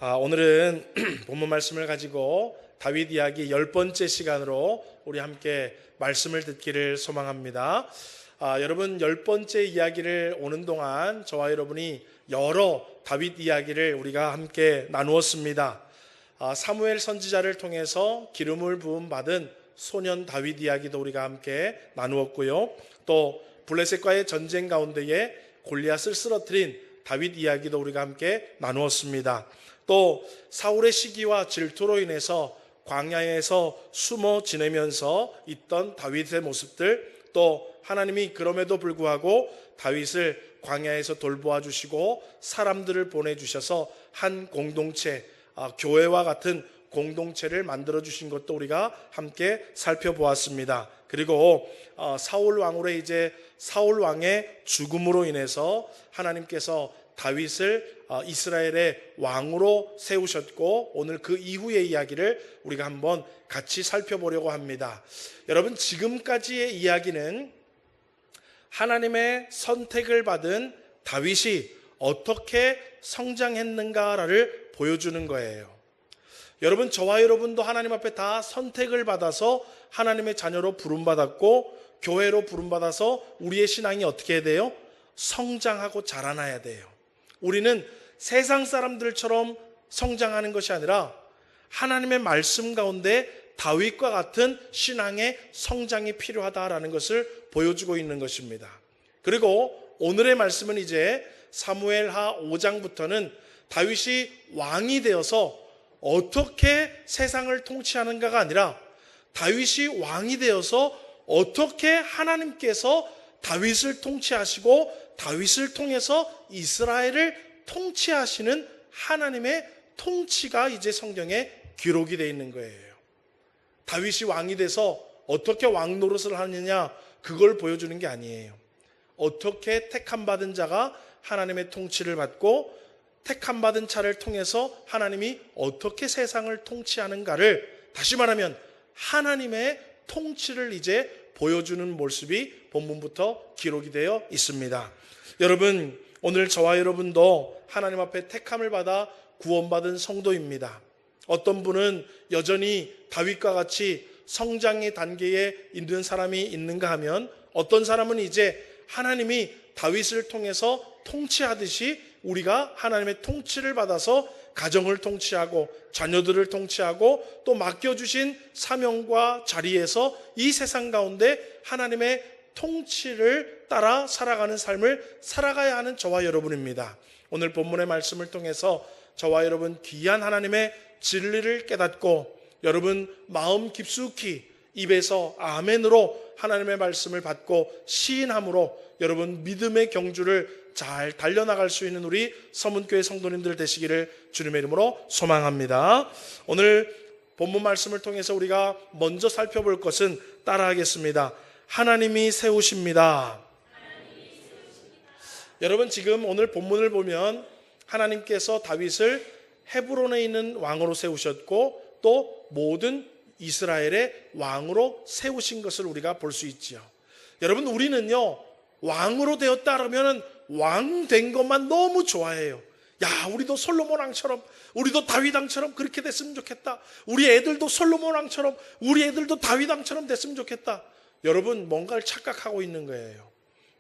오늘은 본문 말씀을 가지고 다윗 이야기 10번째 시간으로 우리 함께 말씀을 듣기를 소망합니다. 여러분 10번째 이야기를 오는 동안 저와 여러분이 여러 다윗 이야기를 우리가 함께 나누었습니다. 사무엘 선지자를 통해서 기름을 부음 받은 소년 다윗 이야기도 우리가 함께 나누었고요. 또 블레셋과의 전쟁 가운데에 골리앗을 쓰러뜨린 다윗 이야기도 우리가 함께 나누었습니다. 또 사울의 시기와 질투로 인해서 광야에서 숨어 지내면서 있던 다윗의 모습들, 또 하나님이 그럼에도 불구하고 다윗을 광야에서 돌보아 주시고 사람들을 보내주셔서 한 공동체, 교회와 같은 공동체를 만들어 주신 것도 우리가 함께 살펴보았습니다. 그리고 사울 왕의 죽음으로 인해서 하나님께서 다윗을 이스라엘의 왕으로 세우셨고, 오늘 그 이후의 이야기를 우리가 한번 같이 살펴보려고 합니다. 여러분, 지금까지의 이야기는 하나님의 선택을 받은 다윗이 어떻게 성장했는가를 보여주는 거예요. 여러분, 저와 여러분도 하나님 앞에 다 선택을 받아서 하나님의 자녀로 부름받았고, 교회로 부름받아서 우리의 신앙이 어떻게 해야 돼요? 성장하고 자라나야 돼요. 우리는 세상 사람들처럼 성장하는 것이 아니라 하나님의 말씀 가운데 다윗과 같은 신앙의 성장이 필요하다라는 것을 보여주고 있는 것입니다. 그리고 오늘의 말씀은 이제 사무엘하 5장부터는 다윗이 왕이 되어서 어떻게 세상을 통치하는가가 아니라 다윗이 왕이 되어서 어떻게 하나님께서 다윗을 통치하시고 다윗을 통해서 이스라엘을 통치하시는 하나님의 통치가 이제 성경에 기록이 되어 있는 거예요. 다윗이 왕이 돼서 어떻게 왕 노릇을 하느냐, 그걸 보여주는 게 아니에요. 어떻게 택함받은 자가 하나님의 통치를 받고 택함받은 자를 통해서 하나님이 어떻게 세상을 통치하는가를, 다시 말하면 하나님의 통치를 이제 보여주는 모습이 본문부터 기록이 되어 있습니다. 여러분, 오늘 저와 여러분도 하나님 앞에 택함을 받아 구원받은 성도입니다. 어떤 분은 여전히 다윗과 같이 성장의 단계에 있는 사람이 있는가 하면, 어떤 사람은 이제 하나님이 다윗을 통해서 통치하듯이 우리가 하나님의 통치를 받아서 가정을 통치하고 자녀들을 통치하고 또 맡겨주신 사명과 자리에서 이 세상 가운데 하나님의 통치를 따라 살아가는 삶을 살아가야 하는 저와 여러분입니다. 오늘 본문의 말씀을 통해서 저와 여러분 귀한 하나님의 진리를 깨닫고, 여러분 마음 깊숙이 입에서 아멘으로 하나님의 말씀을 받고 시인함으로 여러분 믿음의 경주를 잘 달려나갈 수 있는 우리 서문교회 성도님들 되시기를 주님의 이름으로 소망합니다. 오늘 본문 말씀을 통해서 우리가 먼저 살펴볼 것은 따라하겠습니다. 하나님이 세우십니다. 여러분, 지금 오늘 본문을 보면 하나님께서 다윗을 헤브론에 있는 왕으로 세우셨고 또 모든 이스라엘의 왕으로 세우신 것을 우리가 볼 수 있지요. 여러분, 우리는요 왕으로 되었다 그러면 왕 된 것만 너무 좋아해요. 야, 우리도 솔로몬 왕처럼, 우리도 다윗 왕처럼 그렇게 됐으면 좋겠다. 우리 애들도 솔로몬 왕처럼, 우리 애들도 다윗 왕처럼 됐으면 좋겠다. 여러분, 뭔가를 착각하고 있는 거예요.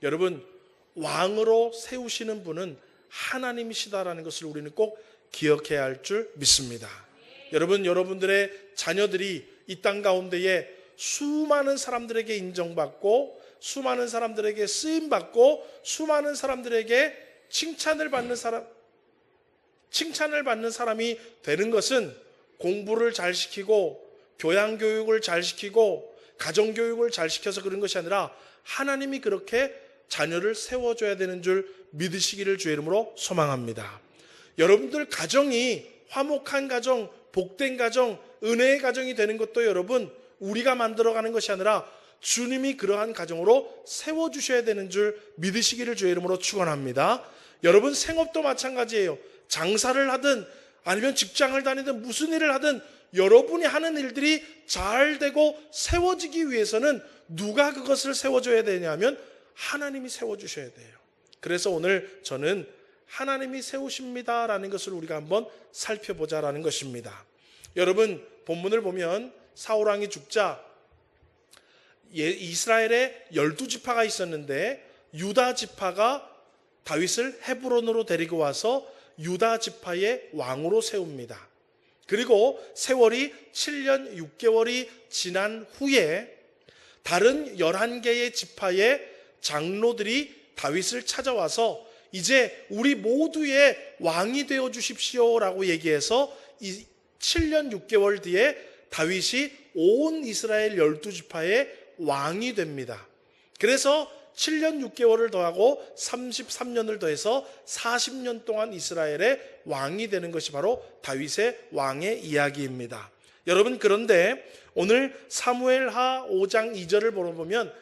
여러분, 왕으로 세우시는 분은 하나님이시다라는 것을 우리는 꼭 기억해야 할 줄 믿습니다. 여러분, 여러분들의 자녀들이 이 땅 가운데에 수많은 사람들에게 인정받고 수많은 사람들에게 쓰임받고 수많은 사람들에게 칭찬을 받는 사람이 되는 것은 공부를 잘 시키고 교양교육을 잘 시키고 가정교육을 잘 시켜서 그런 것이 아니라 하나님이 그렇게 자녀를 세워줘야 되는 줄 믿으시기를 주의 이름으로 소망합니다. 여러분들 가정이 화목한 가정, 복된 가정, 은혜의 가정이 되는 것도 여러분 우리가 만들어가는 것이 아니라 주님이 그러한 가정으로 세워주셔야 되는 줄 믿으시기를 주의 이름으로 축원합니다. 여러분, 생업도 마찬가지예요. 장사를 하든 아니면 직장을 다니든 무슨 일을 하든 여러분이 하는 일들이 잘 되고 세워지기 위해서는 누가 그것을 세워줘야 되냐면 하나님이 세워주셔야 돼요. 그래서 오늘 저는 하나님이 세우십니다라는 것을 우리가 한번 살펴보자라는 것입니다. 여러분, 본문을 보면 사울 왕이 죽자 이스라엘에 12지파가 있었는데 유다 지파가 다윗을 헤브론으로 데리고 와서 유다 지파의 왕으로 세웁니다. 그리고 세월이 7년 6개월이 지난 후에 다른 11개의 지파의 장로들이 다윗을 찾아와서 이제 우리 모두의 왕이 되어 주십시오라고 얘기해서 이 7년 6개월 뒤에 다윗이 온 이스라엘 12지파의 왕이 됩니다. 그래서 7년 6개월을 더하고 33년을 더해서 40년 동안 이스라엘의 왕이 되는 것이 바로 다윗의 왕의 이야기입니다. 여러분, 그런데 오늘 사무엘하 5장 2절을 보면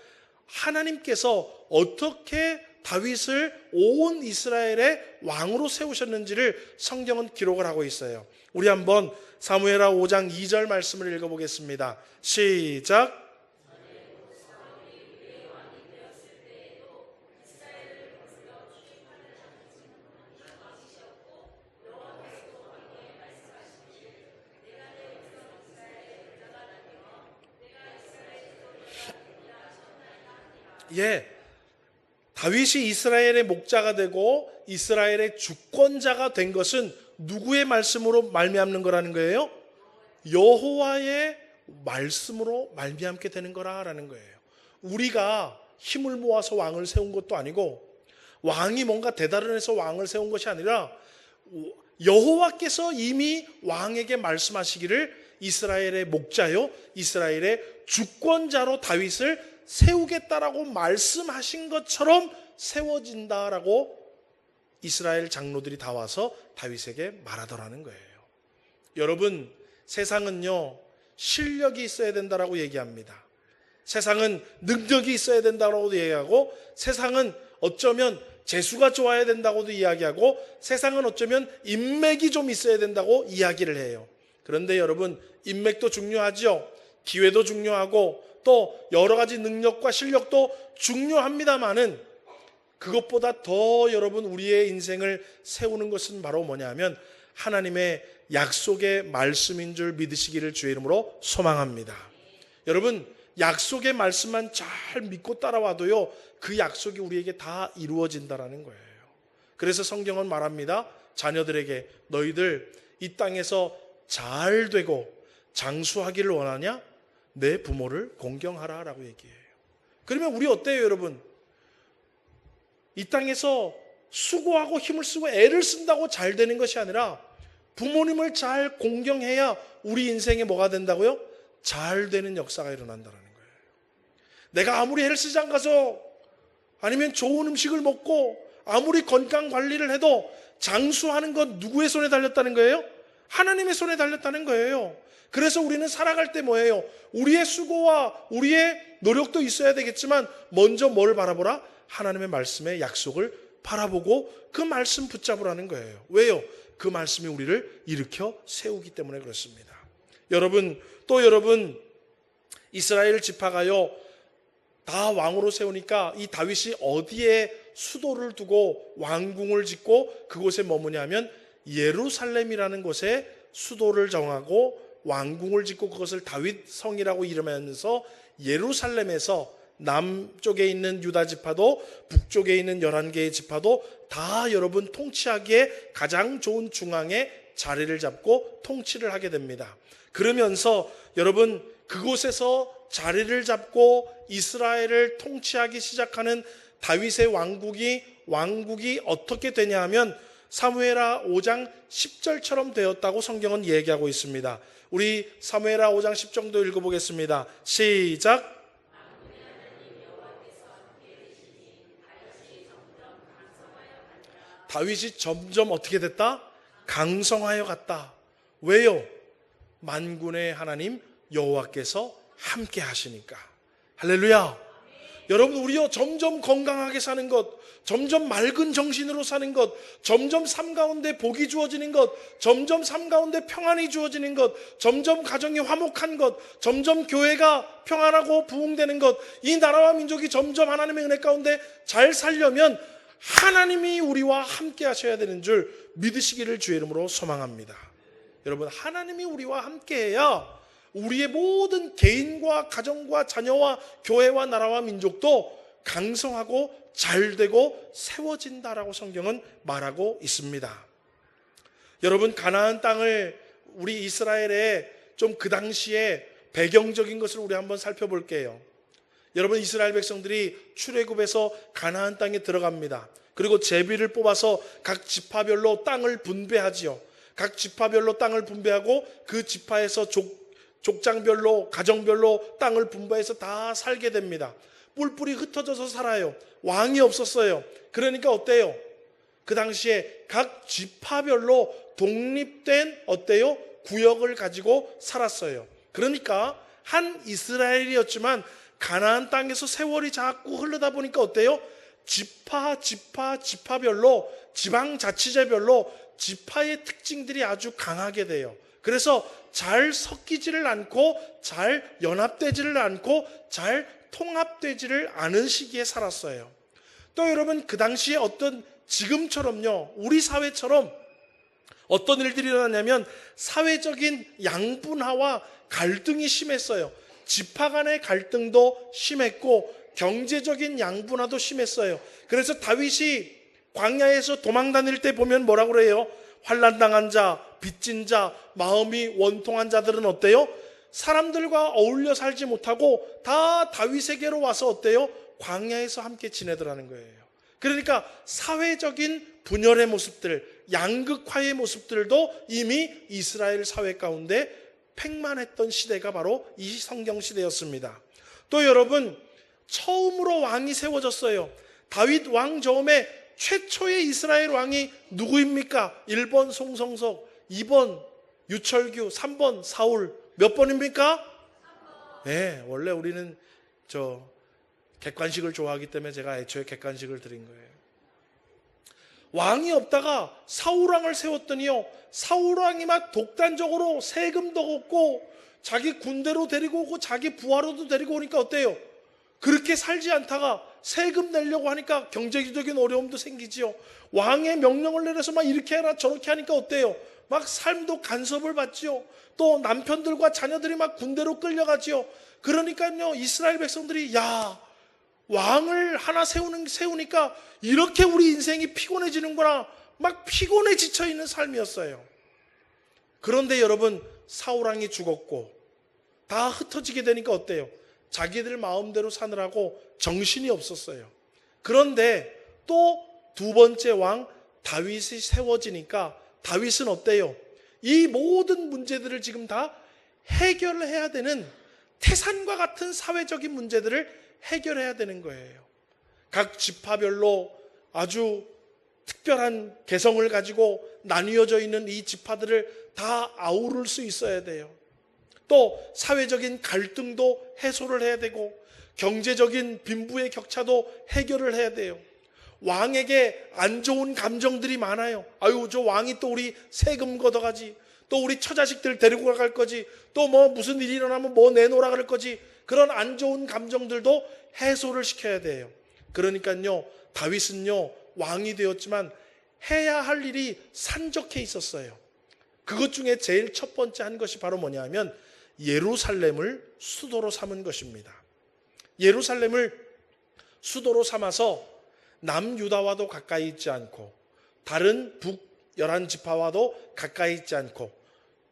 하나님께서 어떻게 다윗을 온 이스라엘의 왕으로 세우셨는지를 성경은 기록을 하고 있어요. 우리 한번 사무엘하 5장 2절 말씀을 읽어보겠습니다. 시작. 다윗이 이스라엘의 목자가 되고 이스라엘의 주권자가 된 것은 누구의 말씀으로 말미암는 거라는 거예요? 여호와의 말씀으로 말미암게 되는 거라는 거예요. 우리가 힘을 모아서 왕을 세운 것도 아니고 왕이 뭔가 대단해서 왕을 세운 것이 아니라 여호와께서 이미 왕에게 말씀하시기를 이스라엘의 목자요 이스라엘의 주권자로 다윗을 세우겠다라고 말씀하신 것처럼 세워진다라고 이스라엘 장로들이 다 와서 다윗에게 말하더라는 거예요. 여러분, 세상은요 실력이 있어야 된다라고 얘기합니다. 세상은 능력이 있어야 된다라고도 얘기하고, 세상은 어쩌면 재수가 좋아야 된다고도 이야기하고, 세상은 어쩌면 인맥이 좀 있어야 된다고 이야기를 해요. 그런데 여러분, 인맥도 중요하죠. 기회도 중요하고 또 여러 가지 능력과 실력도 중요합니다만은 그것보다 더 여러분 우리의 인생을 세우는 것은 바로 뭐냐면 하나님의 약속의 말씀인 줄 믿으시기를 주의 이름으로 소망합니다. 여러분, 약속의 말씀만 잘 믿고 따라와도요 그 약속이 우리에게 다 이루어진다라는 거예요. 그래서 성경은 말합니다. 자녀들에게 너희들 이 땅에서 잘 되고 장수하기를 원하냐? 내 부모를 공경하라 라고 얘기해요. 그러면 우리 어때요 여러분? 이 땅에서 수고하고 힘을 쓰고 애를 쓴다고 잘 되는 것이 아니라 부모님을 잘 공경해야 우리 인생에 뭐가 된다고요? 잘 되는 역사가 일어난다는 거예요. 내가 아무리 헬스장 가서 아니면 좋은 음식을 먹고 아무리 건강 관리를 해도 장수하는 건 누구의 손에 달렸다는 거예요? 하나님의 손에 달렸다는 거예요. 그래서 우리는 살아갈 때 뭐예요? 우리의 수고와 우리의 노력도 있어야 되겠지만 먼저 뭘 바라보라? 하나님의 말씀의 약속을 바라보고 그 말씀 붙잡으라는 거예요. 왜요? 그 말씀이 우리를 일으켜 세우기 때문에 그렇습니다. 여러분, 또 여러분, 이스라엘 지파가요 다 왕으로 세우니까 이 다윗이 어디에 수도를 두고 왕궁을 짓고 그곳에 머무냐면 예루살렘이라는 곳에 수도를 정하고 왕궁을 짓고 그것을 다윗 성이라고 이름하면서 예루살렘에서 남쪽에 있는 유다 지파도 북쪽에 있는 11개의 지파도 다 여러분 통치하기에 가장 좋은 중앙에 자리를 잡고 통치를 하게 됩니다. 그러면서 여러분 그곳에서 자리를 잡고 이스라엘을 통치하기 시작하는 다윗의 왕국이 어떻게 되냐 하면 사무엘하 5장 10절처럼 되었다고 성경은 얘기하고 있습니다. 우리 사무엘하 5장 10절도 읽어보겠습니다. 시작. 다윗이 점점 어떻게 됐다? 강성하여 갔다. 왜요? 만군의 하나님 여호와께서 함께 하시니까. 할렐루야. 여러분, 우리요 점점 건강하게 사는 것, 점점 맑은 정신으로 사는 것, 점점 삶 가운데 복이 주어지는 것, 점점 삶 가운데 평안이 주어지는 것, 점점 가정이 화목한 것, 점점 교회가 평안하고 부흥되는 것, 이 나라와 민족이 점점 하나님의 은혜 가운데 잘 살려면 하나님이 우리와 함께 하셔야 되는 줄 믿으시기를 주의 이름으로 소망합니다. 여러분, 하나님이 우리와 함께 해야 우리의 모든 개인과 가정과 자녀와 교회와 나라와 민족도 강성하고 잘되고 세워진다라고 성경은 말하고 있습니다. 여러분, 가나안 땅을 우리 이스라엘의 좀 그 당시에 배경적인 것을 우리 한번 살펴볼게요. 여러분, 이스라엘 백성들이 출애굽에서 가나안 땅에 들어갑니다. 그리고 제비를 뽑아서 각 지파별로 땅을 분배하지요. 각 지파별로 땅을 분배하고 그 지파에서 족장별로 가정별로 땅을 분배해서 다 살게 됩니다. 뿔뿔이 흩어져서 살아요. 왕이 없었어요. 그러니까 어때요? 그 당시에 각 지파별로 독립된 어때요? 구역을 가지고 살았어요. 그러니까 한 이스라엘이었지만 가나안 땅에서 세월이 자꾸 흐르다 보니까 어때요? 지파별로 지방자치제별로 지파의 특징들이 아주 강하게 돼요. 그래서 잘 섞이지를 않고 잘 연합되지를 않고 잘 통합되지를 않은 시기에 살았어요. 또 여러분, 그 당시에 어떤 지금처럼요, 우리 사회처럼 어떤 일들이 일어났냐면 사회적인 양분화와 갈등이 심했어요. 지파 간의 갈등도 심했고 경제적인 양분화도 심했어요. 그래서 다윗이 광야에서 도망 다닐 때 보면 뭐라고 그래요? 환난당한 자, 빚진 자, 마음이 원통한 자들은 어때요? 사람들과 어울려 살지 못하고 다 다윗에게로 와서 어때요? 광야에서 함께 지내더라는 거예요. 그러니까 사회적인 분열의 모습들, 양극화의 모습들도 이미 이스라엘 사회 가운데 팽만했던 시대가 바로 이 성경 시대였습니다. 또 여러분, 처음으로 왕이 세워졌어요. 다윗 왕 저음에 최초의 이스라엘 왕이 누구입니까? 1번 송성석, 2번 유철규, 3번 사울. 몇 번입니까? 네, 원래 우리는 객관식을 좋아하기 때문에 제가 애초에 객관식을 드린 거예요. 왕이 없다가 사울왕을 세웠더니요, 사울왕이 막 독단적으로 세금도 걷고 자기 군대로 데리고 오고 자기 부하로도 데리고 오니까 어때요? 그렇게 살지 않다가 세금 내려고 하니까 경제적인 어려움도 생기지요. 왕의 명령을 내려서 막 이렇게 해라 저렇게 하니까 어때요? 막 삶도 간섭을 받지요. 또 남편들과 자녀들이 막 군대로 끌려가지요. 그러니까요, 이스라엘 백성들이 왕을 하나 세우니까 이렇게 우리 인생이 피곤해지는구나, 막 피곤해 지쳐있는 삶이었어요. 그런데 여러분, 사울왕이 죽었고 다 흩어지게 되니까 어때요? 자기들 마음대로 사느라고 정신이 없었어요. 그런데 또 두 번째 왕 다윗이 세워지니까 다윗은 어때요? 이 모든 문제들을 지금 다 해결해야 되는, 태산과 같은 사회적인 문제들을 해결해야 되는 거예요. 각 지파별로 아주 특별한 개성을 가지고 나뉘어져 있는 이 지파들을 다 아우를 수 있어야 돼요. 또 사회적인 갈등도 해소를 해야 되고 경제적인 빈부의 격차도 해결을 해야 돼요. 왕에게 안 좋은 감정들이 많아요. 아유, 저 왕이 또 우리 세금 걷어가지, 또 우리 처자식들 데리고 갈 거지, 또 무슨 일이 일어나면 내놓으라 그럴 거지. 그런 안 좋은 감정들도 해소를 시켜야 돼요. 그러니까요, 다윗은요, 왕이 되었지만 해야 할 일이 산적해 있었어요. 그것 중에 제일 첫 번째 한 것이 바로 뭐냐면 예루살렘을 수도로 삼은 것입니다. 예루살렘을 수도로 삼아서 남유다와도 가까이 있지 않고 다른 북 11지파와도 가까이 있지 않고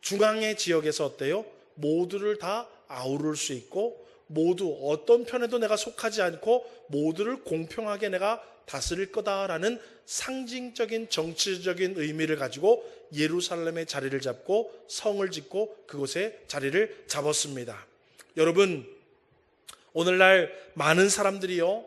중앙의 지역에서 어때요? 모두를 다 아우를 수 있고 모두 어떤 편에도 내가 속하지 않고 모두를 공평하게 내가 다스릴 거다라는 상징적인 정치적인 의미를 가지고 예루살렘에 자리를 잡고 성을 짓고 그곳에 자리를 잡았습니다. 여러분, 오늘날 많은 사람들이요,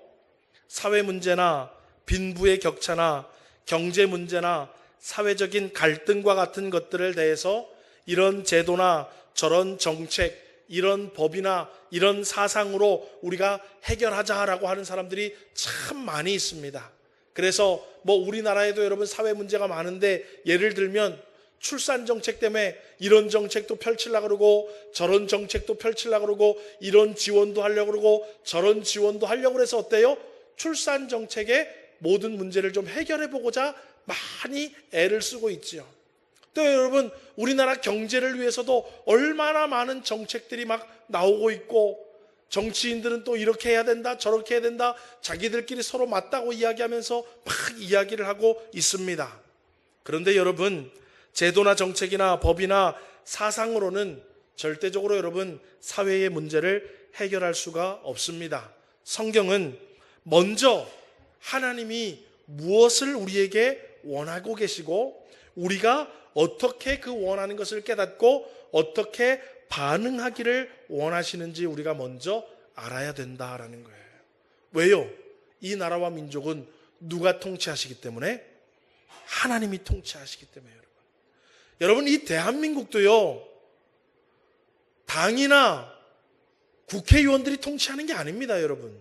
사회 문제나 빈부의 격차나 경제 문제나 사회적인 갈등과 같은 것들에 대해서 이런 제도나 저런 정책, 이런 법이나 이런 사상으로 우리가 해결하자라고 하는 사람들이 참 많이 있습니다. 그래서 우리나라에도 여러분 사회 문제가 많은데, 예를 들면 출산 정책 때문에 이런 정책도 펼치려고 그러고 저런 정책도 펼치려고 그러고 이런 지원도 하려고 그러고 저런 지원도 하려고 해서 어때요? 출산 정책에 모든 문제를 좀 해결해 보고자 많이 애를 쓰고 있지요. 또 여러분, 우리나라 경제를 위해서도 얼마나 많은 정책들이 막 나오고 있고, 정치인들은 또 이렇게 해야 된다, 저렇게 해야 된다, 자기들끼리 서로 맞다고 이야기하면서 막 이야기를 하고 있습니다. 그런데 여러분, 제도나 정책이나 법이나 사상으로는 절대적으로 여러분 사회의 문제를 해결할 수가 없습니다. 성경은 먼저 하나님이 무엇을 우리에게 원하고 계시고, 우리가 어떻게 그 원하는 것을 깨닫고 어떻게 반응하기를 원하시는지 우리가 먼저 알아야 된다라는 거예요. 왜요? 이 나라와 민족은 누가 통치하시기 때문에? 하나님이 통치하시기 때문에. 여러분, 이 대한민국도요, 당이나 국회의원들이 통치하는 게 아닙니다, 여러분.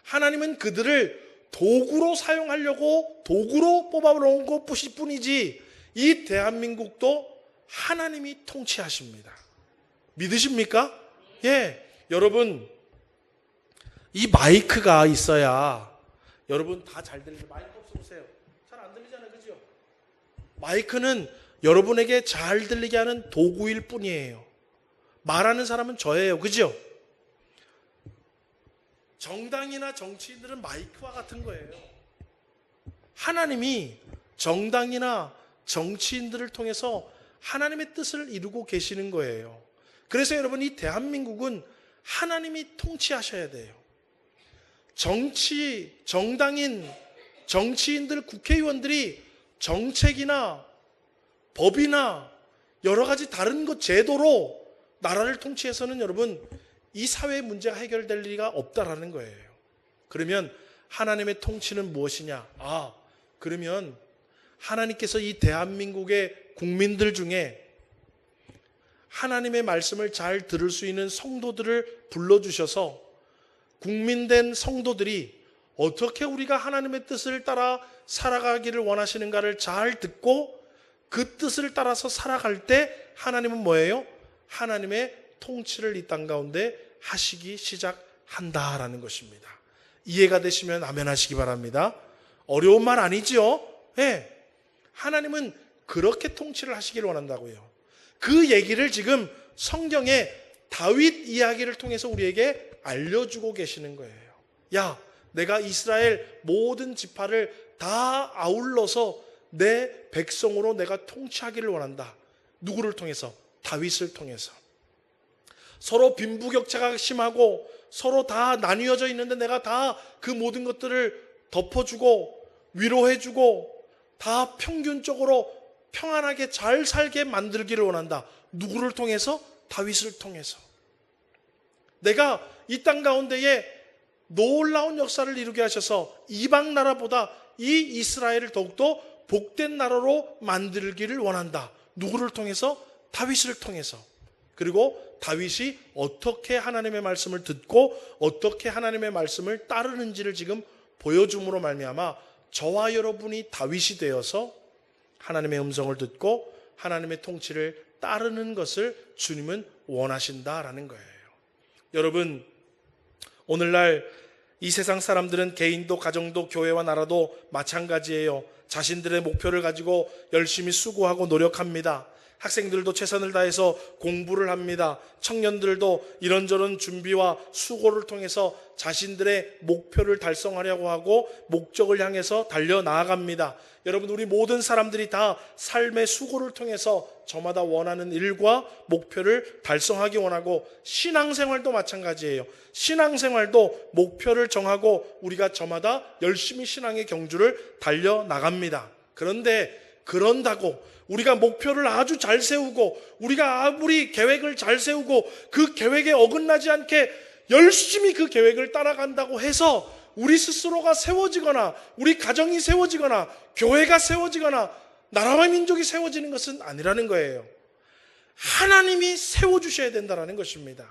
하나님은 그들을 도구로 사용하려고 도구로 뽑아놓은 것뿐이지, 이 대한민국도 하나님이 통치하십니다. 믿으십니까? 예. 여러분, 이 마이크가 있어야 여러분 다 잘 들리죠. 마이크 없어보세요. 잘 안 들리잖아요. 그죠? 마이크는 여러분에게 잘 들리게 하는 도구일 뿐이에요. 말하는 사람은 저예요. 그죠? 정당이나 정치인들은 마이크와 같은 거예요. 하나님이 정당이나 정치인들을 통해서 하나님의 뜻을 이루고 계시는 거예요. 그래서 여러분, 이 대한민국은 하나님이 통치하셔야 돼요. 정당인, 정치인들, 국회의원들이 정책이나 법이나 여러 가지 다른 것 제도로 나라를 통치해서는 여러분 이 사회의 문제가 해결될 리가 없다라는 거예요. 그러면 하나님의 통치는 무엇이냐? 그러면 하나님께서 이 대한민국의 국민들 중에 하나님의 말씀을 잘 들을 수 있는 성도들을 불러주셔서 국민된 성도들이 어떻게 우리가 하나님의 뜻을 따라 살아가기를 원하시는가를 잘 듣고 그 뜻을 따라서 살아갈 때 하나님은 뭐예요? 하나님의 통치를 이 땅 가운데 하시기 시작한다라는 것입니다. 이해가 되시면 아멘 하시기 바랍니다. 어려운 말 아니죠? 네. 하나님은 그렇게 통치를 하시기를 원한다고요. 그 얘기를 지금 성경의 다윗 이야기를 통해서 우리에게 알려주고 계시는 거예요. 야, 내가 이스라엘 모든 지파를 다 아울러서 내 백성으로 내가 통치하기를 원한다. 누구를 통해서? 다윗을 통해서. 서로 빈부격차가 심하고 서로 다 나뉘어져 있는데 내가 다 그 모든 것들을 덮어주고 위로해주고 다 평균적으로 평안하게 잘 살게 만들기를 원한다. 누구를 통해서? 다윗을 통해서. 내가 이 땅 가운데에 놀라운 역사를 이루게 하셔서 이방 나라보다 이 이스라엘을 더욱더 복된 나라로 만들기를 원한다. 누구를 통해서? 다윗을 통해서. 그리고 다윗이 어떻게 하나님의 말씀을 듣고 어떻게 하나님의 말씀을 따르는지를 지금 보여줌으로 말미암아 저와 여러분이 다윗이 되어서 하나님의 음성을 듣고 하나님의 통치를 따르는 것을 주님은 원하신다라는 거예요. 여러분, 오늘날 이 세상 사람들은 개인도 가정도 교회와 나라도 마찬가지예요. 자신들의 목표를 가지고 열심히 수고하고 노력합니다. 학생들도 최선을 다해서 공부를 합니다. 청년들도 이런저런 준비와 수고를 통해서 자신들의 목표를 달성하려고 하고 목적을 향해서 달려나아갑니다. 여러분, 우리 모든 사람들이 다 삶의 수고를 통해서 저마다 원하는 일과 목표를 달성하기 원하고, 신앙생활도 마찬가지예요. 신앙생활도 목표를 정하고 우리가 저마다 열심히 신앙의 경주를 달려나갑니다. 그런데 그런다고 우리가 목표를 아주 잘 세우고 우리가 아무리 계획을 잘 세우고 그 계획에 어긋나지 않게 열심히 그 계획을 따라간다고 해서 우리 스스로가 세워지거나 우리 가정이 세워지거나 교회가 세워지거나 나라와 민족이 세워지는 것은 아니라는 거예요. 하나님이 세워주셔야 된다는 것입니다.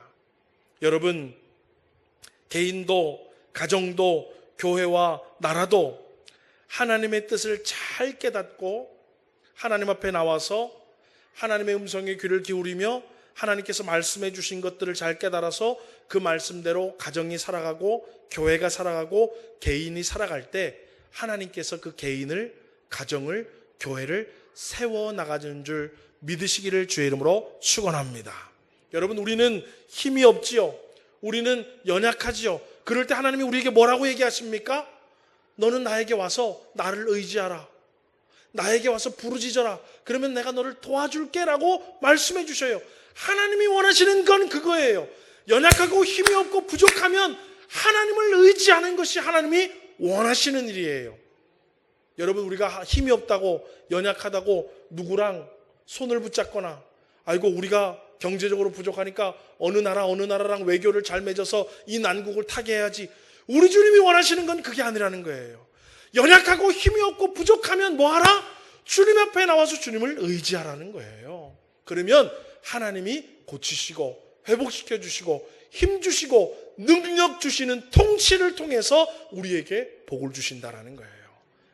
여러분, 개인도 가정도 교회와 나라도 하나님의 뜻을 잘 깨닫고 하나님 앞에 나와서 하나님의 음성에 귀를 기울이며 하나님께서 말씀해 주신 것들을 잘 깨달아서 그 말씀대로 가정이 살아가고 교회가 살아가고 개인이 살아갈 때 하나님께서 그 개인을, 가정을, 교회를 세워나가는 줄 믿으시기를 주의 이름으로 축원합니다. 여러분, 우리는 힘이 없지요. 우리는 연약하지요. 그럴 때 하나님이 우리에게 뭐라고 얘기하십니까? 너는 나에게 와서 나를 의지하라. 나에게 와서 부르짖어라. 그러면 내가 너를 도와줄게 라고 말씀해 주셔요. 하나님이 원하시는 건 그거예요. 연약하고 힘이 없고 부족하면 하나님을 의지하는 것이 하나님이 원하시는 일이에요. 여러분, 우리가 힘이 없다고, 연약하다고 누구랑 손을 붙잡거나, 아이고 우리가 경제적으로 부족하니까 어느 나라랑 외교를 잘 맺어서 이 난국을 타게 해야지, 우리 주님이 원하시는 건 그게 아니라는 거예요. 연약하고 힘이 없고 부족하면 뭐하라? 주님 앞에 나와서 주님을 의지하라는 거예요. 그러면 하나님이 고치시고 회복시켜 주시고 힘 주시고 능력 주시는 통치를 통해서 우리에게 복을 주신다라는 거예요.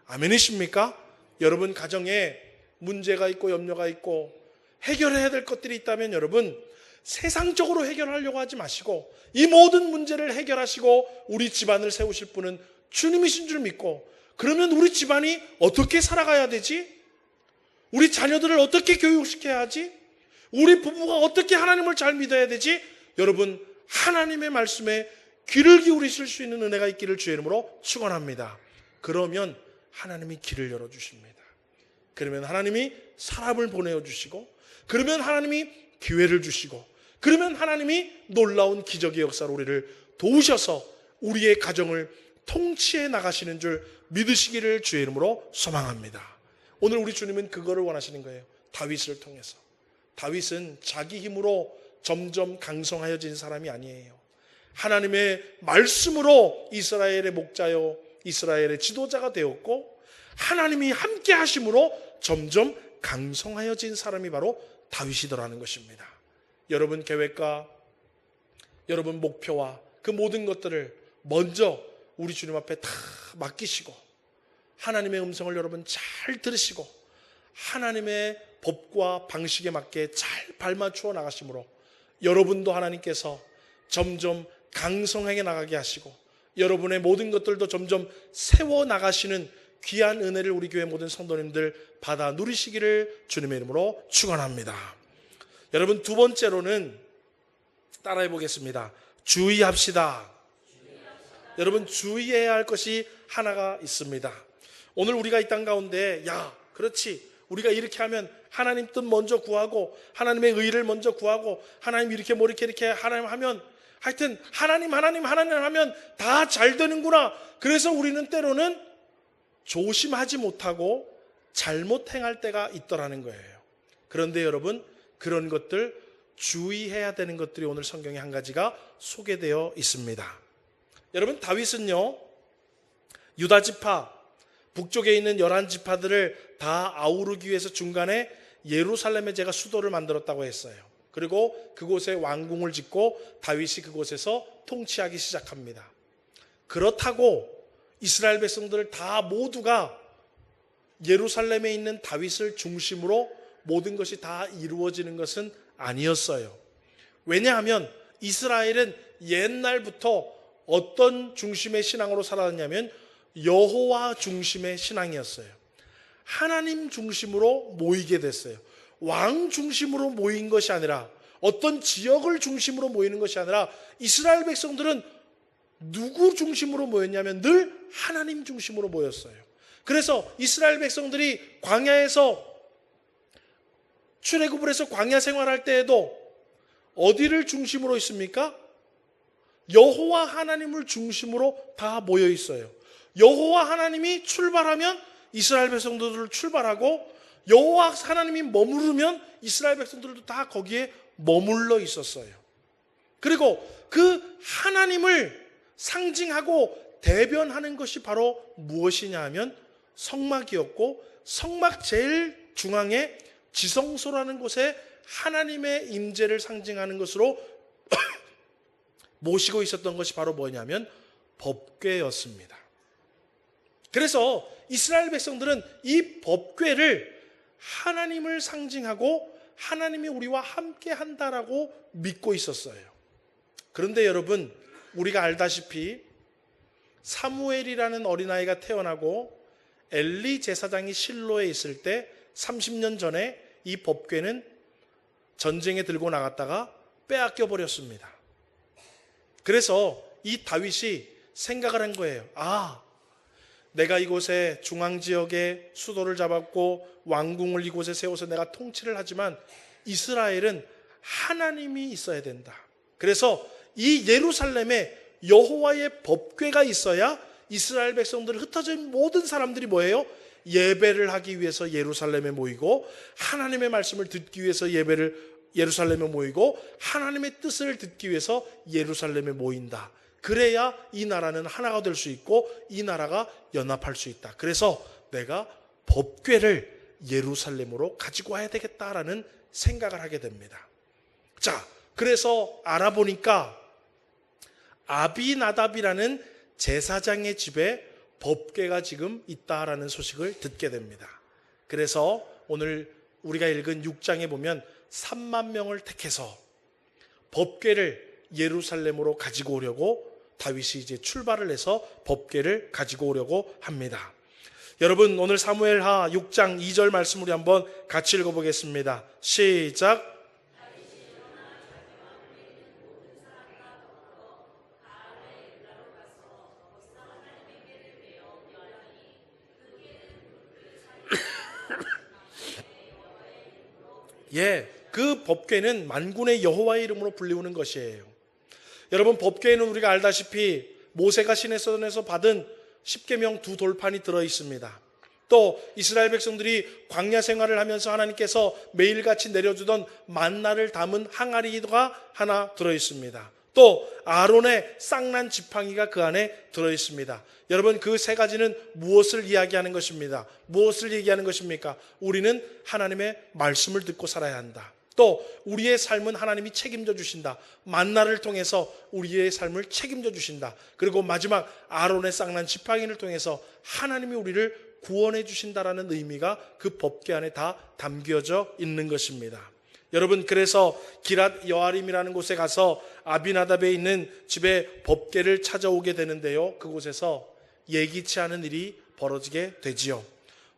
아멘이십니까? 여러분, 가정에 문제가 있고 염려가 있고 해결해야 될 것들이 있다면 여러분, 세상적으로 해결하려고 하지 마시고 이 모든 문제를 해결하시고 우리 집안을 세우실 분은 주님이신 줄 믿고, 그러면 우리 집안이 어떻게 살아가야 되지? 우리 자녀들을 어떻게 교육시켜야 하지? 우리 부부가 어떻게 하나님을 잘 믿어야 되지? 여러분, 하나님의 말씀에 귀를 기울이실 수 있는 은혜가 있기를 주의 이름으로 축원합니다. 그러면 하나님이 길을 열어주십니다. 그러면 하나님이 사람을 보내주시고, 그러면 하나님이 기회를 주시고, 그러면 하나님이 놀라운 기적의 역사로 우리를 도우셔서 우리의 가정을 통치해 나가시는 줄 믿으시기를 주의 이름으로 소망합니다. 오늘 우리 주님은 그거를 원하시는 거예요. 다윗을 통해서. 다윗은 자기 힘으로 점점 강성하여진 사람이 아니에요. 하나님의 말씀으로 이스라엘의 목자요, 이스라엘의 지도자가 되었고, 하나님이 함께 하심으로 점점 강성하여진 사람이 바로 다윗이더라는 것입니다. 여러분 계획과 여러분 목표와 그 모든 것들을 먼저 우리 주님 앞에 다 맡기시고, 하나님의 음성을 여러분 잘 들으시고 하나님의 법과 방식에 맞게 잘 발맞추어 나가심으로 여러분도 하나님께서 점점 강성하게 나가게 하시고 여러분의 모든 것들도 점점 세워 나가시는 귀한 은혜를 우리 교회 모든 성도님들 받아 누리시기를 주님의 이름으로 축원합니다. 여러분, 두 번째로는 따라해 보겠습니다. 주의합시다. 여러분, 주의해야 할 것이 하나가 있습니다. 오늘 우리가 이 땅 가운데, 야, 그렇지, 우리가 이렇게 하면 하나님 뜻 먼저 구하고 하나님의 의를 먼저 구하고 하나님 이렇게 뭐 이렇게 하나님 하면, 하여튼 하나님 하면 다 잘 되는구나. 그래서 우리는 때로는 조심하지 못하고 잘못 행할 때가 있더라는 거예요. 그런데 여러분, 그런 것들, 주의해야 되는 것들이 오늘 성경에 한 가지가 소개되어 있습니다. 여러분, 다윗은요, 유다 지파, 북쪽에 있는 11지파들을 다 아우르기 위해서 중간에 예루살렘에 제가 수도를 만들었다고 했어요. 그리고 그곳에 왕궁을 짓고 다윗이 그곳에서 통치하기 시작합니다. 그렇다고 이스라엘 백성들 다 모두가 예루살렘에 있는 다윗을 중심으로 모든 것이 다 이루어지는 것은 아니었어요. 왜냐하면 이스라엘은 옛날부터 어떤 중심의 신앙으로 살아왔냐면 여호와 중심의 신앙이었어요. 하나님 중심으로 모이게 됐어요. 왕 중심으로 모인 것이 아니라, 어떤 지역을 중심으로 모이는 것이 아니라, 이스라엘 백성들은 누구 중심으로 모였냐면 늘 하나님 중심으로 모였어요. 그래서 이스라엘 백성들이 광야에서 출애굽을 해서 광야 생활할 때에도 어디를 중심으로 있습니까? 여호와 하나님을 중심으로 다 모여 있어요. 여호와 하나님이 출발하면 이스라엘 백성들을 출발하고, 여호와 하나님이 머무르면 이스라엘 백성들도 다 거기에 머물러 있었어요. 그리고 그 하나님을 상징하고 대변하는 것이 바로 무엇이냐 하면 성막이었고, 성막 제일 중앙에 지성소라는 곳에 하나님의 임재를 상징하는 것으로 모시고 있었던 것이 바로 뭐냐면 법궤였습니다. 그래서 이스라엘 백성들은 이 법궤를 하나님을 상징하고 하나님이 우리와 함께 한다라고 믿고 있었어요. 그런데 여러분, 우리가 알다시피 사무엘이라는 어린아이가 태어나고 엘리 제사장이 실로에 있을 때 30년 전에 이 법궤는 전쟁에 들고 나갔다가 빼앗겨 버렸습니다. 그래서 이 다윗이 생각을 한 거예요. 내가 이곳에 중앙지역에 수도를 잡았고 왕궁을 이곳에 세워서 내가 통치를 하지만 이스라엘은 하나님이 있어야 된다. 그래서 이 예루살렘에 여호와의 법궤가 있어야 이스라엘 백성들을 흩어져 있는 모든 사람들이 뭐예요? 예배를 하기 위해서 예루살렘에 모이고 하나님의 말씀을 듣기 위해서 예루살렘에 모이고 하나님의 뜻을 듣기 위해서 예루살렘에 모인다. 그래야 이 나라는 하나가 될 수 있고 이 나라가 연합할 수 있다. 그래서 내가 법궤를 예루살렘으로 가지고 와야 되겠다라는 생각을 하게 됩니다. 자, 그래서 알아보니까 아비나답이라는 제사장의 집에 법궤가 지금 있다라는 소식을 듣게 됩니다. 그래서 오늘 우리가 읽은 6장에 보면 3만 명을 택해서 법궤를 예루살렘으로 가지고 오려고 다윗이 이제 출발을 해서 법궤를 가지고 오려고 합니다. 여러분, 오늘 사무엘하 6장 2절 말씀 우리 한번 같이 읽어보겠습니다. 시작. 그 법궤는 만군의 여호와의 이름으로 불리우는 것이에요. 여러분, 법궤에는 우리가 알다시피 모세가 시내산에서 받은 십계명 두 돌판이 들어 있습니다. 또 이스라엘 백성들이 광야 생활을 하면서 하나님께서 매일같이 내려주던 만나를 담은 항아리가 하나 들어 있습니다. 또 아론의 쌍난 지팡이가 그 안에 들어 있습니다. 여러분, 그 세 가지는 무엇을 이야기하는 것입니다? 무엇을 얘기하는 것입니까? 우리는 하나님의 말씀을 듣고 살아야 한다. 또 우리의 삶은 하나님이 책임져 주신다. 만나를 통해서 우리의 삶을 책임져 주신다. 그리고 마지막 아론의 쌍난 지팡이를 통해서 하나님이 우리를 구원해 주신다라는 의미가 그 법궤 안에 다 담겨져 있는 것입니다. 여러분, 그래서 기랏 여아림이라는 곳에 가서 아비나답에 있는 집에 법궤를 찾아오게 되는데요, 그곳에서 예기치 않은 일이 벌어지게 되지요.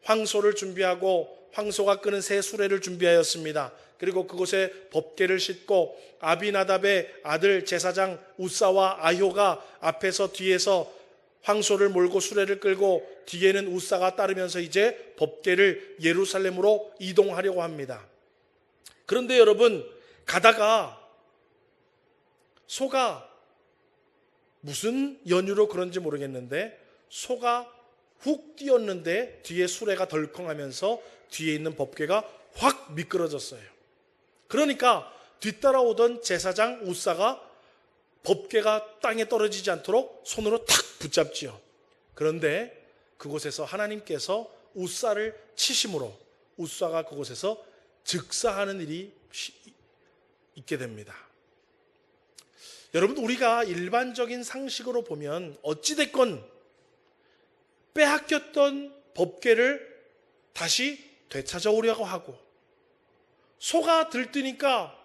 황소를 준비하고 황소가 끄는 새 수레를 준비하였습니다. 그리고 그곳에 법궤를 싣고 아비나답의 아들 제사장 우사와 아효가 앞에서 뒤에서 황소를 몰고 수레를 끌고 뒤에는 우사가 따르면서 이제 법궤를 예루살렘으로 이동하려고 합니다. 그런데 여러분, 가다가 소가 무슨 연유로 그런지 모르겠는데 소가 훅 뛰었는데 뒤에 수레가 덜컹하면서 뒤에 있는 법궤가 확 미끄러졌어요. 그러니까 뒤따라오던 제사장 우사가 법궤가 땅에 떨어지지 않도록 손으로 탁 붙잡지요. 그런데 그곳에서 하나님께서 우사를 치심으로 우사가 그곳에서 즉사하는 일이 있게 됩니다. 여러분, 우리가 일반적인 상식으로 보면 어찌됐건 빼앗겼던 법궤를 다시 되찾아오려고 하고 소가 들뜨니까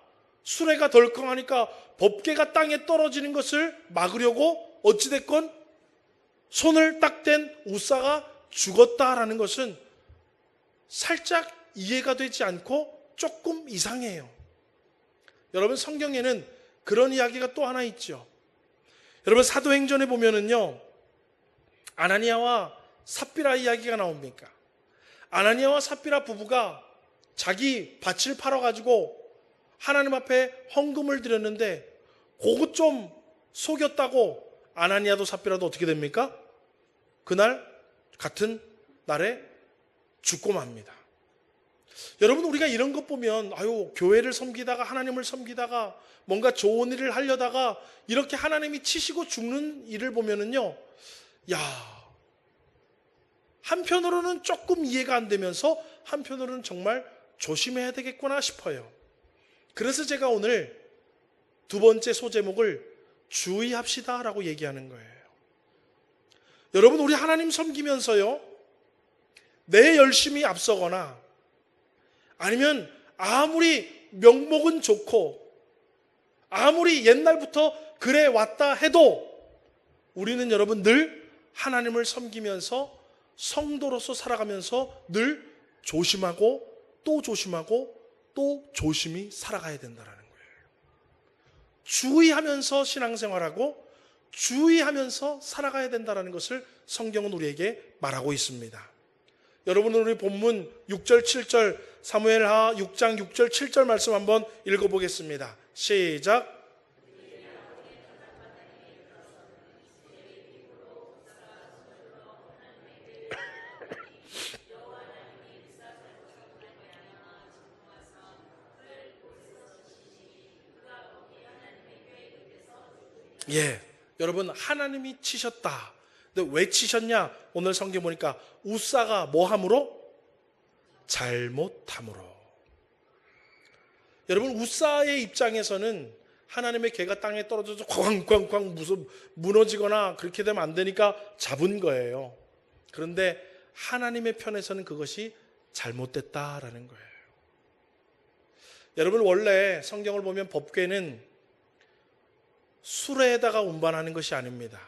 수레가 덜컹하니까 법궤가 땅에 떨어지는 것을 막으려고 어찌됐건 손을 딱 댄 우사가 죽었다라는 것은 살짝 이해가 되지 않고 조금 이상해요. 여러분, 성경에는 그런 이야기가 또 하나 있죠. 여러분, 사도행전에 보면은요, 아나니아와 삽비라 이야기가 나옵니까? 아나니아와 삽비라 부부가 자기 밭을 팔아가지고 하나님 앞에 헌금을 드렸는데 그것 좀 속였다고 아나니아도 삽비라도 어떻게 됩니까? 그날 같은 날에 죽고 맙니다. 여러분, 우리가 이런 것 보면 교회를 섬기다가 하나님을 섬기다가 뭔가 좋은 일을 하려다가 이렇게 하나님이 치시고 죽는 일을 보면은요, 한편으로는 조금 이해가 안 되면서 한편으로는 정말 조심해야 되겠구나 싶어요. 그래서 제가 오늘 두 번째 소제목을 주의합시다라고 얘기하는 거예요. 여러분, 우리 하나님 섬기면서요, 내 열심이 앞서거나 아니면 아무리 명목은 좋고 아무리 옛날부터 그래 왔다 해도 우리는 여러분 늘 하나님을 섬기면서 성도로서 살아가면서 늘 조심하고 또 조심하고 또 조심히 살아가야 된다는 거예요. 주의하면서 신앙생활하고 주의하면서 살아가야 된다는 것을 성경은 우리에게 말하고 있습니다. 여러분, 우리 본문 6절 7절 사무엘하 6장 6절 7절 말씀 한번 읽어보겠습니다. 시작. 예, 여러분, 하나님이 치셨다. 근데 왜 치셨냐? 오늘 성경 보니까 우사가 뭐함으로? 잘못함으로. 여러분, 우사의 입장에서는 하나님의 괴가 땅에 떨어져서 쾅쾅쾅 무슨 무너지거나 그렇게 되면 안 되니까 잡은 거예요. 그런데 하나님의 편에서는 그것이 잘못됐다라는 거예요. 여러분, 원래 성경을 보면 법궤는 수레에다가 운반하는 것이 아닙니다.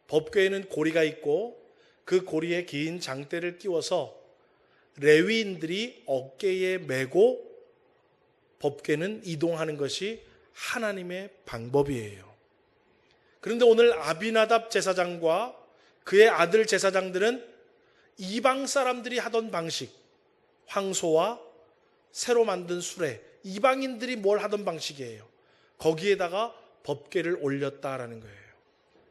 법궤에는 고리가 있고 그 고리에 긴 장대를 띄워서 레위인들이 어깨에 메고 법궤는 이동하는 것이 하나님의 방법이에요. 그런데 오늘 아비나답 제사장과 그의 아들 제사장들은 이방 사람들이 하던 방식, 황소와 새로 만든 수레, 이방인들이 뭘 하던 방식이에요. 거기에다가 법궤를 올렸다라는 거예요.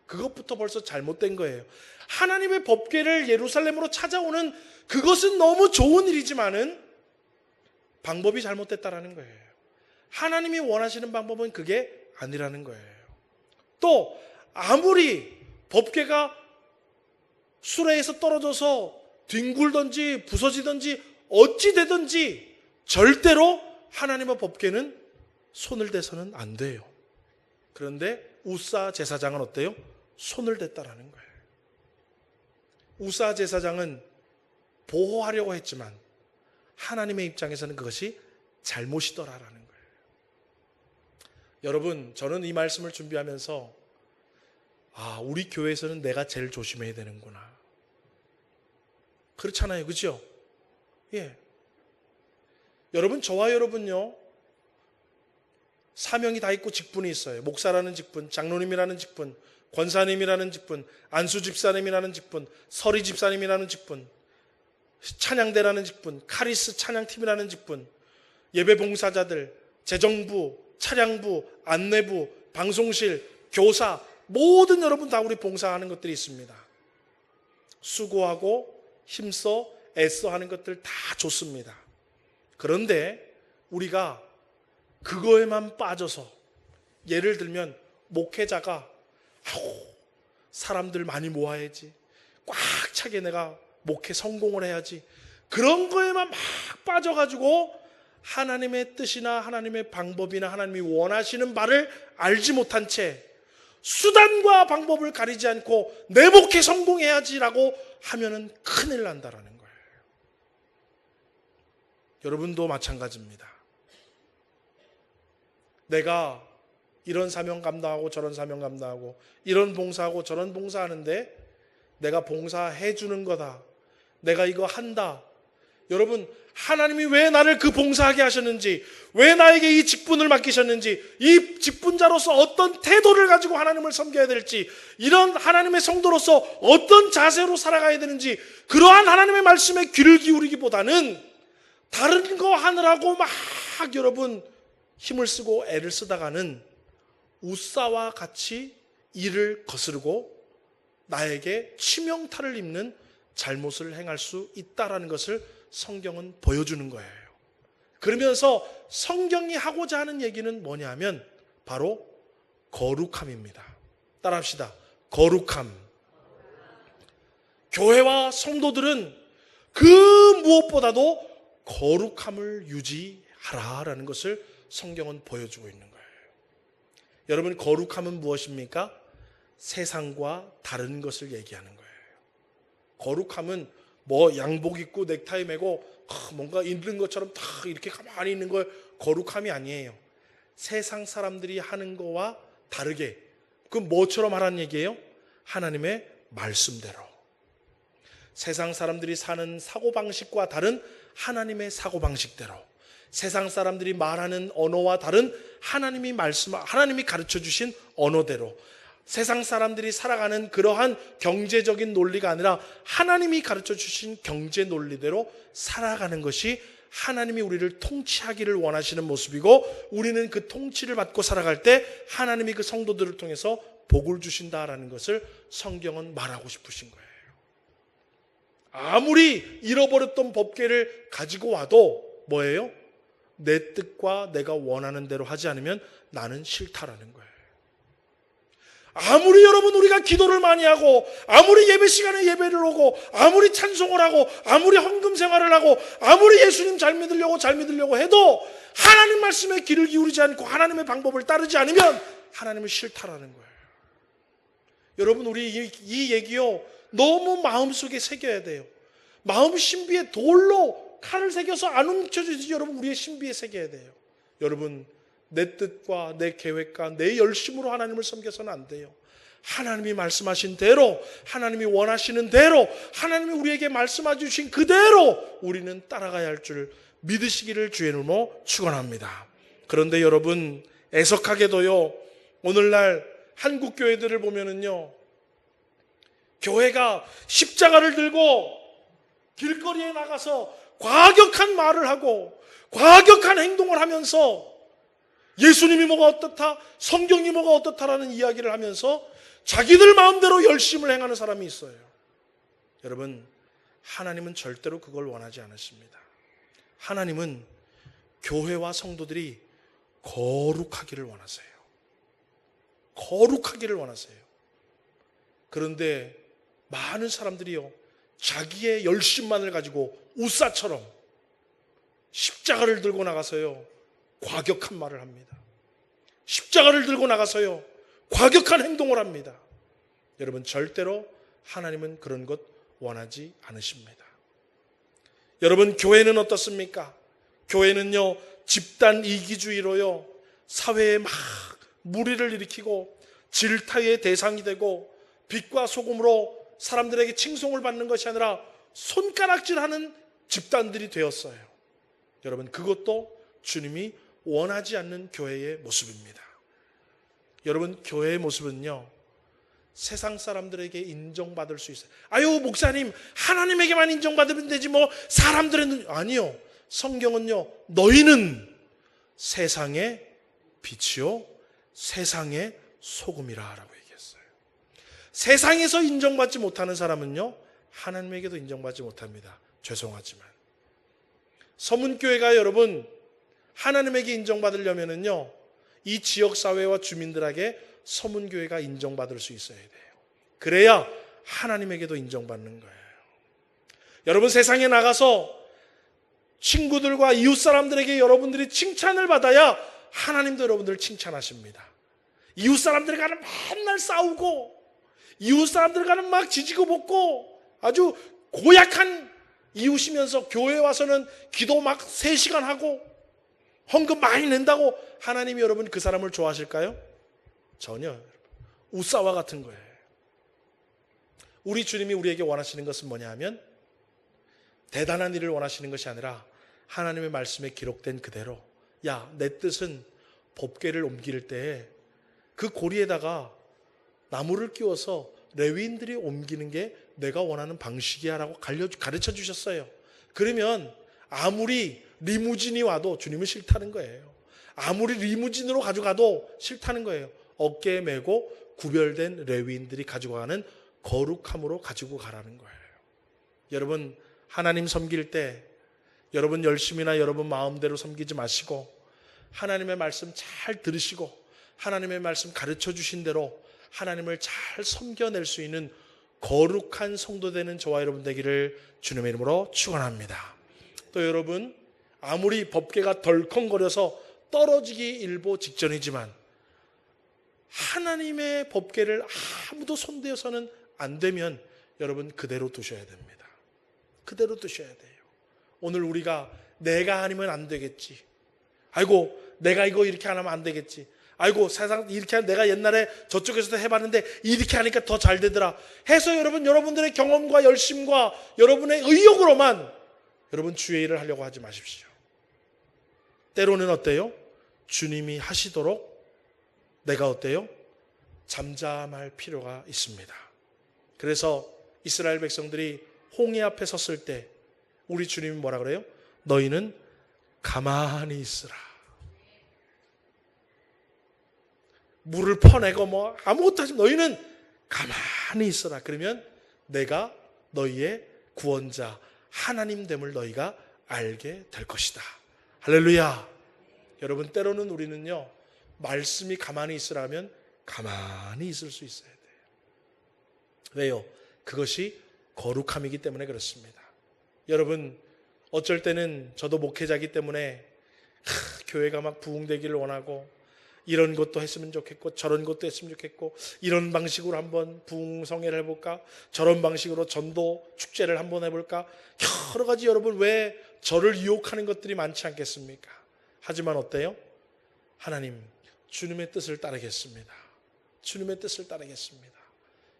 그것부터 벌써 잘못된 거예요. 하나님의 법궤를 예루살렘으로 찾아오는 그것은 너무 좋은 일이지만은 방법이 잘못됐다라는 거예요. 하나님이 원하시는 방법은 그게 아니라는 거예요. 또 아무리 법궤가 수레에서 떨어져서 뒹굴든지 부서지든지 어찌 되든지 절대로 하나님의 법궤는 손을 대서는 안 돼요. 그런데 우사 제사장은 어때요? 손을 댔다라는 거예요. 우사 제사장은 보호하려고 했지만 하나님의 입장에서는 그것이 잘못이더라라는 거예요. 여러분, 저는 이 말씀을 준비하면서 우리 교회에서는 내가 제일 조심해야 되는구나. 그렇잖아요. 그죠? 예. 여러분, 저와 여러분요, 사명이 다 있고 직분이 있어요. 목사라는 직분, 장로님이라는 직분, 권사님이라는 직분, 안수 집사님이라는 직분, 서리 집사님이라는 직분, 찬양대라는 직분, 카리스 찬양팀이라는 직분, 예배 봉사자들, 재정부, 차량부, 안내부, 방송실, 교사, 모든 여러분 다 우리 봉사하는 것들이 있습니다. 수고하고 힘써 애써 하는 것들 다 좋습니다. 그런데 우리가 그거에만 빠져서, 예를 들면 목회자가 사람들 많이 모아야지, 꽉 차게 내가 목회 성공을 해야지, 그런 거에만 막 빠져가지고 하나님의 뜻이나 하나님의 방법이나 하나님이 원하시는 바를 알지 못한 채 수단과 방법을 가리지 않고 내 목회 성공해야지라고 하면은 큰일 난다라는 거예요. 여러분도 마찬가지입니다. 내가 이런 사명 감당하고 저런 사명 감당하고 이런 봉사하고 저런 봉사하는데 내가 봉사해 주는 거다, 내가 이거 한다. 여러분, 하나님이 왜 나를 그 봉사하게 하셨는지, 왜 나에게 이 직분을 맡기셨는지, 이 직분자로서 어떤 태도를 가지고 하나님을 섬겨야 될지, 이런 하나님의 성도로서 어떤 자세로 살아가야 되는지, 그러한 하나님의 말씀에 귀를 기울이기보다는 다른 거 하느라고 막 여러분 힘을 쓰고 애를 쓰다가는 우사와 같이 이를 거스르고 나에게 치명타를 입는 잘못을 행할 수 있다라는 것을 성경은 보여주는 거예요. 그러면서 성경이 하고자 하는 얘기는 뭐냐면 바로 거룩함입니다. 따라합시다. 거룩함. 교회와 성도들은 그 무엇보다도 거룩함을 유지하라라는 것을 성경은 보여주고 있는 거예요. 여러분, 거룩함은 무엇입니까? 세상과 다른 것을 얘기하는 거예요. 거룩함은 뭐 양복 입고 넥타이 매고 뭔가 있는 것처럼 다 이렇게 가만히 있는 걸 거룩함이 아니에요. 세상 사람들이 하는 거와 다르게, 그 뭐처럼 하라는 얘기예요? 하나님의 말씀대로, 세상 사람들이 사는 사고방식과 다른 하나님의 사고방식대로, 세상 사람들이 말하는 언어와 다른 하나님이 가르쳐 주신 언어대로, 세상 사람들이 살아가는 그러한 경제적인 논리가 아니라 하나님이 가르쳐 주신 경제 논리대로 살아가는 것이 하나님이 우리를 통치하기를 원하시는 모습이고, 우리는 그 통치를 받고 살아갈 때 하나님이 그 성도들을 통해서 복을 주신다라는 것을 성경은 말하고 싶으신 거예요. 아무리 잃어버렸던 법궤를 가지고 와도 뭐예요? 내 뜻과 내가 원하는 대로 하지 않으면 나는 싫다라는 거예요. 아무리 여러분 우리가 기도를 많이 하고, 아무리 예배 시간에 예배를 오고, 아무리 찬송을 하고, 아무리 헌금 생활을 하고, 아무리 예수님 잘 믿으려고 해도 하나님 말씀에 귀를 기울이지 않고 하나님의 방법을 따르지 않으면 하나님은 싫다라는 거예요. 여러분, 우리 이 얘기요 너무 마음속에 새겨야 돼요. 마음 신비에 돌로 칼을 새겨서 안 움켜쥐듯이 여러분 우리의 신비에 새겨야 돼요. 여러분, 내 뜻과 내 계획과 내 열심으로 하나님을 섬겨서는 안 돼요. 하나님이 말씀하신 대로, 하나님이 원하시는 대로, 하나님이 우리에게 말씀해 주신 그대로 우리는 따라가야 할 줄 믿으시기를 주의 이름으로 축원합니다. 그런데 여러분, 애석하게도요, 오늘날 한국 교회들을 보면은요, 교회가 십자가를 들고 길거리에 나가서 과격한 말을 하고 과격한 행동을 하면서 예수님이 뭐가 어떻다, 성경이 뭐가 어떻다라는 이야기를 하면서 자기들 마음대로 열심을 행하는 사람이 있어요. 여러분, 하나님은 절대로 그걸 원하지 않으십니다. 하나님은 교회와 성도들이 거룩하기를 원하세요. 거룩하기를 원하세요. 그런데 많은 사람들이요, 자기의 열심만을 가지고 우사처럼 십자가를 들고 나가서요, 과격한 말을 합니다. 십자가를 들고 나가서요, 과격한 행동을 합니다. 여러분, 절대로 하나님은 그런 것 원하지 않으십니다. 여러분, 교회는 어떻습니까? 교회는요, 집단 이기주의로요, 사회에 막 무리를 일으키고 질타의 대상이 되고 빛과 소금으로 사람들에게 칭송을 받는 것이 아니라 손가락질하는 집단들이 되었어요. 여러분, 그것도 주님이 원하지 않는 교회의 모습입니다. 여러분, 교회의 모습은요, 세상 사람들에게 인정받을 수 있어요. 아유, 목사님, 하나님에게만 인정받으면 되지 뭐 사람들은. 아니요, 성경은요, 너희는 세상의 빛이요 세상의 소금이라 라고 얘기했어요. 세상에서 인정받지 못하는 사람은요, 하나님에게도 인정받지 못합니다. 죄송하지만 서문교회가 여러분 하나님에게 인정받으려면은요, 이 지역사회와 주민들에게 서문교회가 인정받을 수 있어야 돼요. 그래야 하나님에게도 인정받는 거예요. 여러분, 세상에 나가서 친구들과 이웃 사람들에게 여러분들이 칭찬을 받아야 하나님도 여러분들을 칭찬하십니다. 이웃 사람들과는 맨날 싸우고, 이웃 사람들과는 막 지지고 볶고 아주 고약한 이웃이면서 교회 와서는 기도 막 3시간 하고 헌금 많이 낸다고 하나님이 여러분 그 사람을 좋아하실까요? 전혀. 우사와 같은 거예요. 우리 주님이 우리에게 원하시는 것은 뭐냐 하면 대단한 일을 원하시는 것이 아니라 하나님의 말씀에 기록된 그대로, 야, 내 뜻은 법궤를 옮길 때에 그 고리에다가 나무를 끼워서 레위인들이 옮기는 게 내가 원하는 방식이야 라고 가르쳐 주셨어요. 그러면 아무리 리무진이 와도 주님은 싫다는 거예요. 아무리 리무진으로 가져가도 싫다는 거예요. 어깨에 메고 구별된 레위인들이 가지고 가는 거룩함으로 가지고 가라는 거예요. 여러분, 하나님 섬길 때 여러분 열심히나 여러분 마음대로 섬기지 마시고 하나님의 말씀 잘 들으시고 하나님의 말씀 가르쳐 주신 대로 하나님을 잘 섬겨낼 수 있는 거룩한 성도 되는 저와 여러분 되기를 주님의 이름으로 축원합니다. 또 여러분, 아무리 법궤가 덜컹거려서 떨어지기 일보 직전이지만 하나님의 법궤를 아무도 손대어서는 안 되면 여러분 그대로 두셔야 됩니다. 그대로 두셔야 돼요. 오늘 우리가 내가 아니면 안 되겠지, 아이고 내가 이거 이렇게 안 하면 안 되겠지, 아이고 세상 이렇게 하면 내가 옛날에 저쪽에서도 해봤는데 이렇게 하니까 더 잘 되더라 해서 여러분들의 경험과 열심과 여러분의 의욕으로만 여러분 주의 일을 하려고 하지 마십시오. 때로는 어때요? 주님이 하시도록 내가 어때요? 잠잠할 필요가 있습니다. 그래서 이스라엘 백성들이 홍해 앞에 섰을 때 우리 주님이 뭐라 그래요? 너희는 가만히 있으라. 물을 퍼내고 뭐 아무것도 하지 마. 너희는 가만히 있어라. 그러면 내가 너희의 구원자 하나님됨을 너희가 알게 될 것이다. 할렐루야. 여러분 때로는 우리는요 말씀이 가만히 있으라면 가만히 있을 수 있어야 돼요. 왜요? 그것이 거룩함이기 때문에 그렇습니다. 여러분 어쩔 때는 저도 목회자이기 때문에 교회가 막 부흥되기를 원하고 이런 것도 했으면 좋겠고 저런 것도 했으면 좋겠고 이런 방식으로 한번 부흥성회를 해볼까 저런 방식으로 전도 축제를 한번 해볼까 여러 가지 여러분 왜 저를 유혹하는 것들이 많지 않겠습니까? 하지만 어때요? 하나님 주님의 뜻을 따르겠습니다. 주님의 뜻을 따르겠습니다.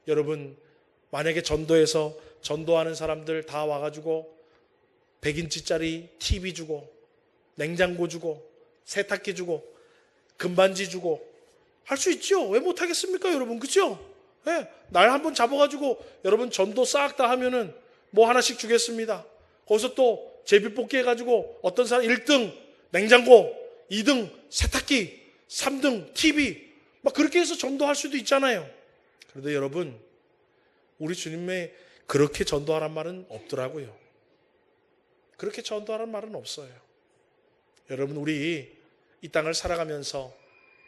여러분 만약에 전도에서 전도하는 사람들 다 와가지고 100인치짜리 TV 주고 냉장고 주고 세탁기 주고 금반지 주고 할 수 있죠. 왜 못하겠습니까 여러분? 그죠? 네, 날 한번 잡아가지고 여러분 전도 싹 다 하면은 뭐 하나씩 주겠습니다. 거기서 또 제비뽑기 해가지고 어떤 사람 1등 냉장고 2등 세탁기 3등 TV 막 그렇게 해서 전도할 수도 있잖아요. 그런데 여러분 우리 주님의 그렇게 전도하란 말은 없더라고요. 그렇게 전도하란 말은 없어요. 여러분 우리 이 땅을 살아가면서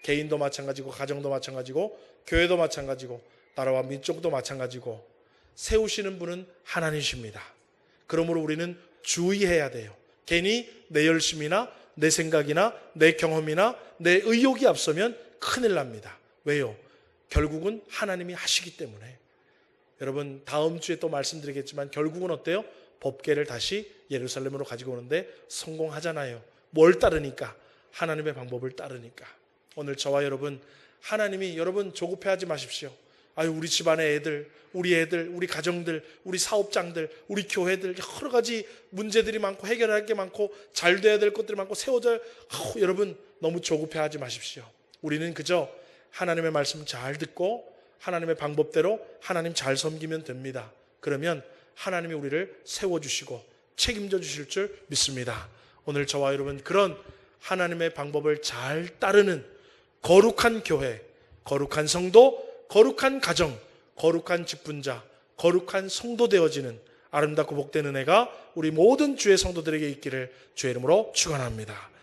개인도 마찬가지고 가정도 마찬가지고 교회도 마찬가지고 나라와 민족도 마찬가지고 세우시는 분은 하나님이십니다. 그러므로 우리는 주의해야 돼요. 괜히 내 열심이나 내 생각이나 내 경험이나 내 의욕이 앞서면 큰일 납니다. 왜요? 결국은 하나님이 하시기 때문에. 여러분 다음 주에 또 말씀드리겠지만 결국은 어때요? 법궤를 다시 예루살렘으로 가지고 오는데 성공하잖아요. 뭘 따르니까? 하나님의 방법을 따르니까. 오늘 저와 여러분 하나님이 여러분 조급해하지 마십시오. 아유 우리 집안의 애들, 우리 가정들, 우리 사업장들, 우리 교회들 여러 가지 문제들이 많고 해결할 게 많고 잘 돼야 될 것들이 많고 세워져야 여러분 너무 조급해하지 마십시오. 우리는 그저 하나님의 말씀 잘 듣고 하나님의 방법대로 하나님 잘 섬기면 됩니다. 그러면 하나님이 우리를 세워주시고 책임져 주실 줄 믿습니다. 오늘 저와 여러분 그런 하나님의 방법을 잘 따르는 거룩한 교회, 거룩한 성도, 거룩한 가정, 거룩한 직분자, 거룩한 성도 되어지는 아름답고 복된 은혜가 우리 모든 주의 성도들에게 있기를 주의 이름으로 축원합니다.